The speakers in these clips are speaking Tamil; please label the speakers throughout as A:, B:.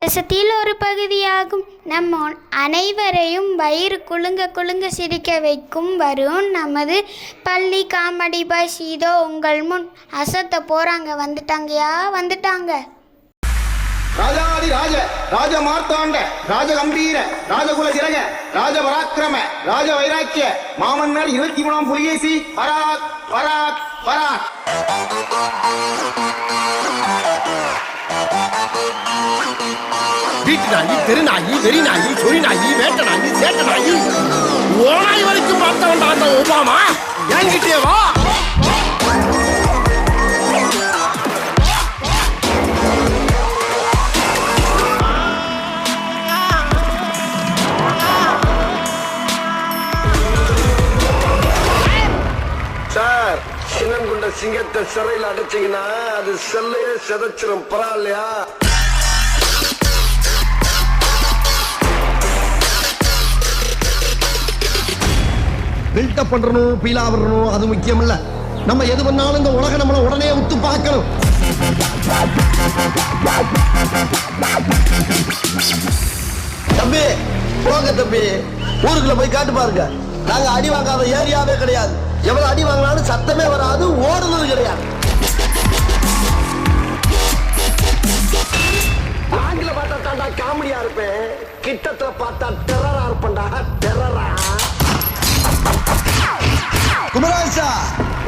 A: தேசத்தில் ஒரு பகுதியாகும். நம்ம அனைவரையும் வயிறு குலுங்க குலுங்க சிரிக்க வைக்கும் வரும் நமது பள்ளி காமெடி பாய்ஸ் இதோ உங்கள் முன் அசத்த போறாங்க. வந்துட்டாங்கயா, வந்துட்டாங்க.
B: ராஜாதி ராஜ ராஜ மார்த்தாண்ட ராஜ கம்பீர ராஜகுல திலக ராஜ பராக்கிரம ராஜ வைராக்கிய மாமன்னர் 23ஆம் புலிகேசி பராக் பராக் பராக்.
C: வீட்டு நாயி, தெரு நாயி, வெறி நாயி, சொறி நாயி, வேட்ட நாயி, சேட்ட நாயி, ஓனாய் வரைக்கும் பார்த்தவன்டா அந்த ஒபாமா. என்கிட்டே வா.
D: சார், சின்னங்குண்ட சிங்கத்தை சிறையில் அடைச்சிங்கன்னா அது செல்லையே செதைச்சிரும். பரவாயில்லையா?
C: பில்டப் பண்றணும், பீலா வரணும், அது முக்கியம் இல்ல. நம்ம எது பண்ணாலும் இந்த உலகம் நம்மள உடனே உத்து பார்க்கணும்.
D: தம்பி போங்க தம்பி, ஊருக்குள்ள போய் காட்டு பாருங்க. நாங்க அடி வாங்காத ஏரியாவே கிடையாது. எவ்வளவு அடி வாங்கினாலும் சத்தமே வராது, ஓடுனது கிடையாது. ஆங்கில பார்த்தா தாண்டா காமெடியா இருப்பேன், கிட்டத்துல பார்த்தா டெரரா இருப்பேன்டா. டெரரா குமராசா,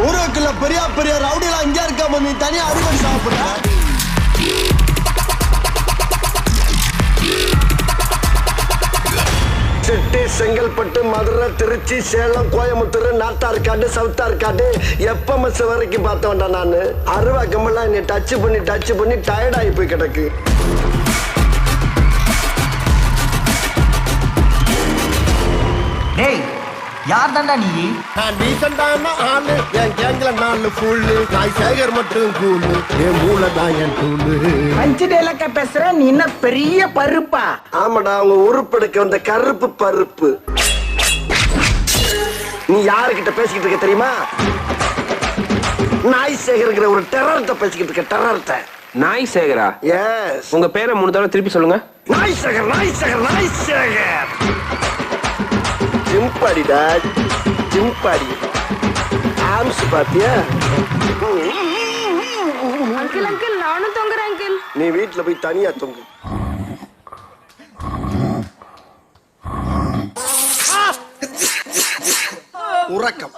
D: ஊருக்குள்ள பெரிய பெரிய ரவுடிலாம் இங்க இருக்காம நீ தனியா அடிபடி சாப்பிடுற. சிட்டி, செங்கல்பட்டு, மதுரை, திருச்சி, சேலம், கோயம்புத்தூர், நாட்டார்காடு, சவுத்தார்காடு, எப்பமஸ் வரைக்கும் பார்த்த வேண்டாம். நான் அருவா கம்பெல்லாம் என்னை டச் பண்ணி டயர்டாகி போய் கிடக்கு.
E: டேய், யார் தாண்டா நீ?
C: நான் டீசெண்டான ஆளு, என் கேங்ல 4 ஃபுல்லு, நான் சேகர் மட்டும் கூலு, என் மூளை தான் என் டூலு.
E: அஞ்சு டேலக்க பேசுற நீ என்ன பெரிய பருப்பா?
D: ஆமாடா, அவங்க உருப்பெடுக்க வந்த கருப்பு பருப்பு. நீ யாருக்கிட்ட பேசிக்கிட்டு இருக்க தெரியுமா? நாய் சேகர்ங்கிற ஒரு டெரர்ட்ட பேசிக்கிட்டு இருக்க. டெரர்ட்ட.
F: நாய் சேகரா?
D: எஸ்.
F: உங்க பேரை 3 தடவை திருப்பி சொல்லுங்க.
D: நாய் சேகர், நாய் சேகர், நாய் சேகர். ஜிம்பாடிடா, ஜிம்பாடி. ஆம்ஸ் பாத்தியா?
G: அங்கிள் அங்கிள், நானும் தொங்குறேன் அங்கிள்.
D: நீ வீட்டுல போய் தனியா தொங்கு. உறக்கம்.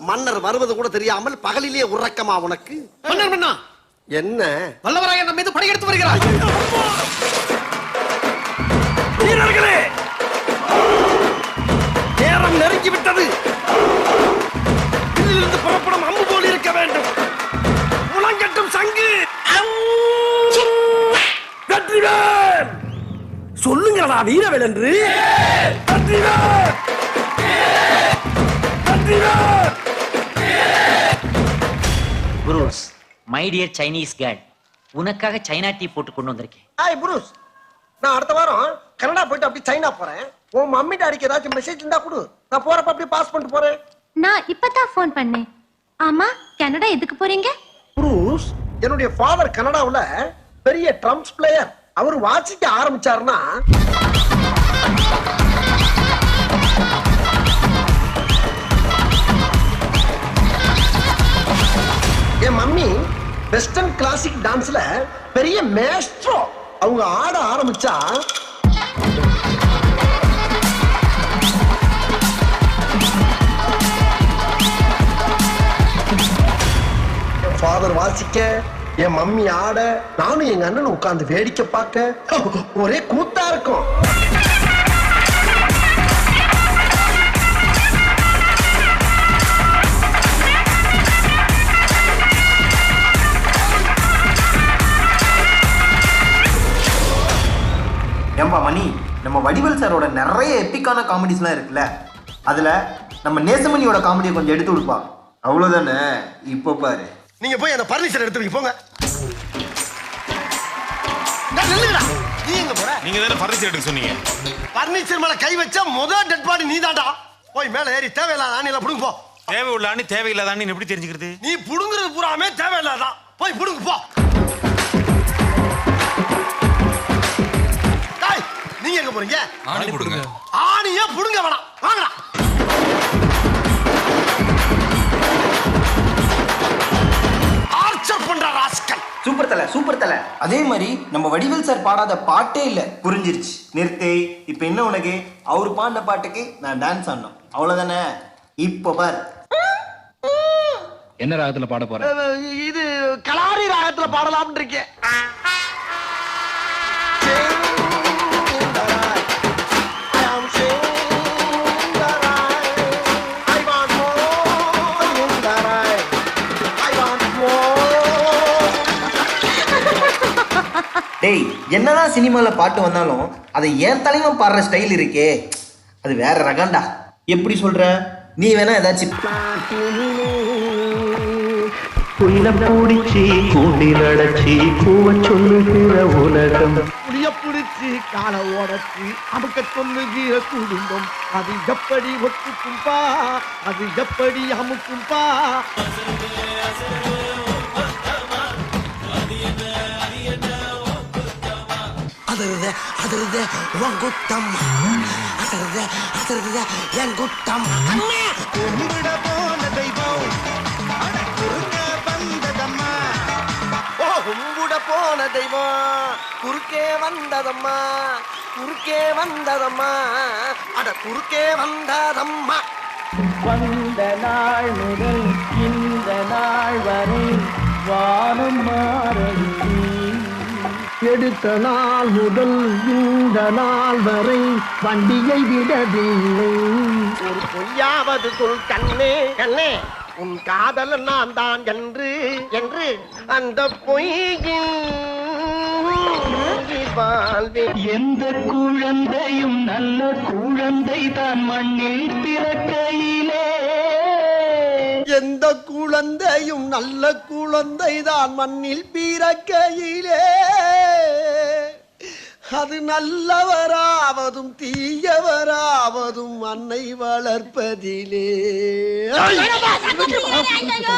D: மன்னர் வருவது கூட தெரியாமல் பகலிலே உறக்கமா உனக்கு?
C: மன்னர் மன்னா,
D: என்ன?
C: வல்லவராய நம்ம மீது படையெடுத்து வருகிறார்.
D: வீரர்களே, நேரம் நெருங்கி விட்டது. இதிலிருந்து புறப்படும் அம்பு போல் இருக்க வேண்டும். முழங்கட்டும் சங்கு. வெற்றிவேல், சொல்லுங்களா வீரவேல் என்று. Vetrivel, Vetrivel.
H: Bruce, my dear Chinese girl, உனக்காக சைனா டீ போட்டு கொண்டு வந்திருக்கேன்.
D: ஹாய் புரூஸ், நான் அடுத்த வாரம் கனடா போயிட்டு அப்படி சைனா போறேன். உன் மம்மி டாடிக்கு ஏதாச்சும் மெசேஜ் இருந்தா கொடு, நான் போறப்ப அப்படியே பாஸ் பண்ணிட்டு போறேன்.
G: நான் இப்பதான் போன் பண்ணேன். ஆமா, கனடா எதுக்கு போறீங்க?
D: புரூஸ், என்னுடைய ஃபாதர் கனடாவுல பெரிய ட்ரம்ஸ் பிளேயர். அவர் வாசிக்க ஆரம்பிச்சாருன்னா என் மம்மி வெஸ்டர்ன் கிளாசிக் டான்ஸ்ல பெரிய மேஸ்ட்ரோ. அவங்க ஆட ஆரம்பிச்சா ஃபாதர் வாசிக்க, என் மம்மி ஆட, நானும் எங்க அண்ணன் உட்கார்ந்து வேடிக்கை பார்க்க ஒரே கூத்தா இருக்கும்.
E: ஏம்பா மணி, நம்ம வடிவேல் சாரோட நிறைய எப்பிக்கான காமெடிஸ்லாம் இருக்குல்ல, அதுல நம்ம நேசமணியோட காமெடியை கொஞ்சம் எடுத்து விடுப்பா. அவ்வளவுதானே? இப்போ பாரு.
C: நீங்க போய் அந்த பர்னிச்சர் எடுத்து போங்க. நீ எங்க போற?
I: நீங்க தானே பர்னிச்சர் எடுக்க சொன்னீங்க.
C: பர்னிச்சர் மேல கை வச்சா முதல் டெட் பாடி நீ தாண்டா. போய் மேல ஏறி தேவையில்லாத ஆணில புடுங்க போ.
I: தேவை உள்ள ஆணி தேவையில்லாத ஆணி எப்படி தெரிஞ்சுக்கிறது?
C: நீ புடுங்குறது பூராமே தேவையில்லாதான். போய் புடுங்க போ. போறீங்க?
I: ஆணி கொடுங்க.
C: ஆணியே புடுங்க வேணாம். வாங்கடா. ஆர்ச்சர் பண்ற ராஸ்கல்.
E: சூப்பர் தல. அதே மாதிரி நம்ம வடிவேல் சார் பாடாத பாட்டே இல்ல. புரிஞ்சிருச்சு. நிறுத்து. இப்ப என்ன உனக்கு? அவர் பாடின பாட்டுக்கு நான் டான்ஸ் ஆடணும். அவ்வளவுதானே? இப்போ பார்.
H: என்ன ராகத்துல பாட போற?
C: இது கலாரி ராகத்துல பாடலாம்னு இருக்கேன்.
E: டேய், என்னதான் சினிமால பாட்டு வந்தாலும் அதை ஏன் தலைவன் பாடுற ஸ்டைல் இருக்கே, அது வேற ரகண்டா. எப்படி சொல்ற? நீ வேணா ஏதாச்சும்
J: புயல பூடிச்சி கூண்டில் அடைச்சி கூவ சொல்லுகிற உலகம்
C: புளிய புடிச்சு கால ஓடச்சு அமுக்க சொல்லுகிற குடும்பம் அது எப்படி ஒத்துக்கும்பா, அது எப்படி அமுக்கும்பா. அதருத உன் குத்தம், அதருத என் குத்தம். கும்பிட போன தெய்வம் குறுக்க வந்ததம்மா. ஓ, கும்பிட போன தெய்வம் குறுக்கே வந்ததம்மா, குறுக்கே வந்ததம்மா, அட குறுக்கே வந்ததம்மா.
J: வந்த நாள் முதல் இந்த நாள் வரை வானம் மாறவில்லை, எடுத்த நாள் முதல் இந்த நாள் வரை வண்டியை விடவில்லை.
C: ஒரு பொய்யாவது சொல் கண்ணே, கண்ணே உன் காதல் நான் தான் என்று என்று அந்த பொய்யின் வாழ்வேன்.
J: எந்த குழந்தையும் நல்ல குழந்தை தான் மண்ணில் பிறக்கையிலே,
C: எந்த குழந்தையும் நல்ல குழந்தை தான் மண்ணில் பிறக்கையிலே, அது நல்லவராவதும் தீயவராவதும் அன்னை வளர்ப்பதிலே.
A: ஐயோ